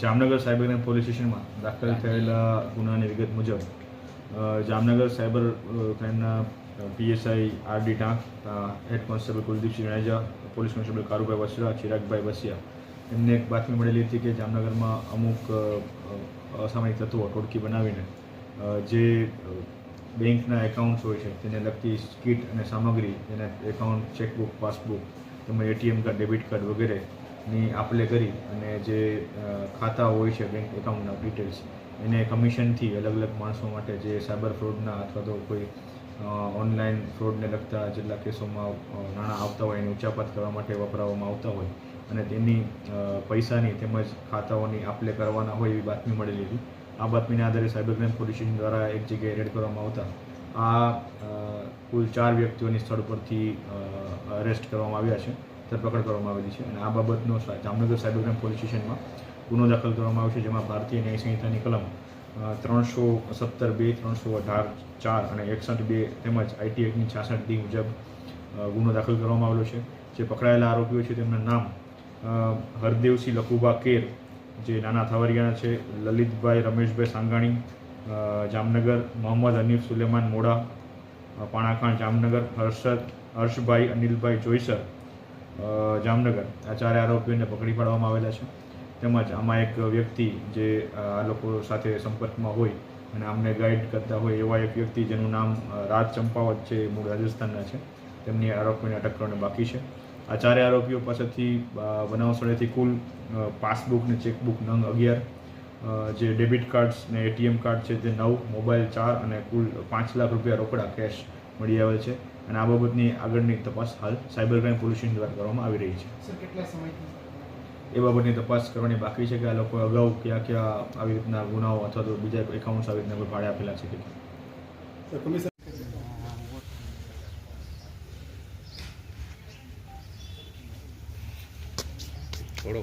Jamnagar cyber crime police સ્ટેશનમાં દાખલ થયેલા ગુનાની વિગત મુજબ જામનગર સાયબર ક્રાઇમના PSI RD Tank, head constable Kuldipsinh Jadeja, police constable Karubhai Vasra, Chiragbhai Basiya એમને એક બાતમી મળેલી હતી કે જામનગરમાં અમુક અસામાજિક તત્વો ટોળકી બનાવીને જે બેંકના એકાઉન્ટ્સ હોય છે તેને લગતી કીટ અને સામગ્રી, તેને એકાઉન્ટ, ચેકબુક, પાસબુક તેમજ એટીએમ કાર્ડ, ડેબિટ કાર્ડ વગેરેની આપ-લે કરી અને જે ખાતા હોય છે બેંક એકાઉન્ટના ડિટેલ્સ એને કમિશનથી અલગ અલગ માણસો માટે જે સાયબર ફ્રોડના અથવા તો કોઈ ઓનલાઈન ફ્રોડને લગતા જેટલા કેસોમાં નાણાં આવતા હોય એની ઉચાપત કરવા માટે વપરાવવામાં આવતા હોય અને તેની પૈસાની તેમજ ખાતાઓની આપ-લે કરવાના હોય એવી બાતમી મળેલી હતી. આ બાતમીના આધારે સાયબર ક્રાઇમ પોલીસ સ્ટેશન દ્વારા એક જગ્યાએ રેડ કરવામાં આવતા કુલ 4 વ્યક્તિઓની સ્થળ પરથી અરેસ્ટ કરવામાં આવ્યા છે, ધરપકડ કરવામાં આવેલી છે અને આ બાબતનો જામનગર સાયબર ક્રાઇમ પોલીસ સ્ટેશનમાં ગુનો દાખલ કરવામાં આવ્યો છે, જેમાં ભારતીય ન્યાય સંહિતાની કલમ 317(2), 318(4) અને 61(2) તેમજ આઈટી એક્ટની 66D મુજબ ગુનો દાખલ કરવામાં આવેલો છે. જે પકડાયેલા આરોપીઓ છે તેમના નામ હરદેવસિંહ લખુભા કેર, જે નાના થાવરિયાના છે, લલિતભાઈ રમેશભાઈ સાંગાણી જામનગર, મોહમ્મદ હનીફ સુલેમાન મોડા પાણાખાણ જામનગર, હર્ષભાઈ અનિલભાઈ જોઈસર જામનગર, આ 4 આરોપીઓને પકડી પાડવામાં આવેલા છે. તેમજ આમાં એક વ્યક્તિ જે આ લોકો સાથે સંપર્કમાં હોય અને આમને ગાઈડ કરતા હોય એવા એક વ્યક્તિ જેનું નામ રાજ ચંપાવત છે, મૂળ રાજસ્થાનના છે, તેમની આરોપીને અટક કરવાની બાકી છે. આ 4 આરોપીઓ પાસેથી બનાવ સ્થળેથી કુલ પાસબુક ને ચેકબુક નંગ 11, જે ડેબિટ કાર્ડ્સ ને એટીએમ કાર્ડ છે તે 9, મોબાઈલ 4 અને કુલ 5 લાખ રૂપિયા રોકડા કેશ મળી આવેલ છે અને આ બાબતની આગળની તપાસ હાલ સાયબર ક્રાઇમ પોલીસ સ્ટેશન દ્વારા કરવામાં આવી રહી છે. એ બાબતની તપાસ કરવાની બાકી છે કે આ લોકો અગાઉ ક્યાં ક્યાં આવી રીતના ગુનાઓ અથવા તો બીજા એકાઉન્ટ્સ આવી રીતના કોઈ ભાડે આપેલા છે કે થોડો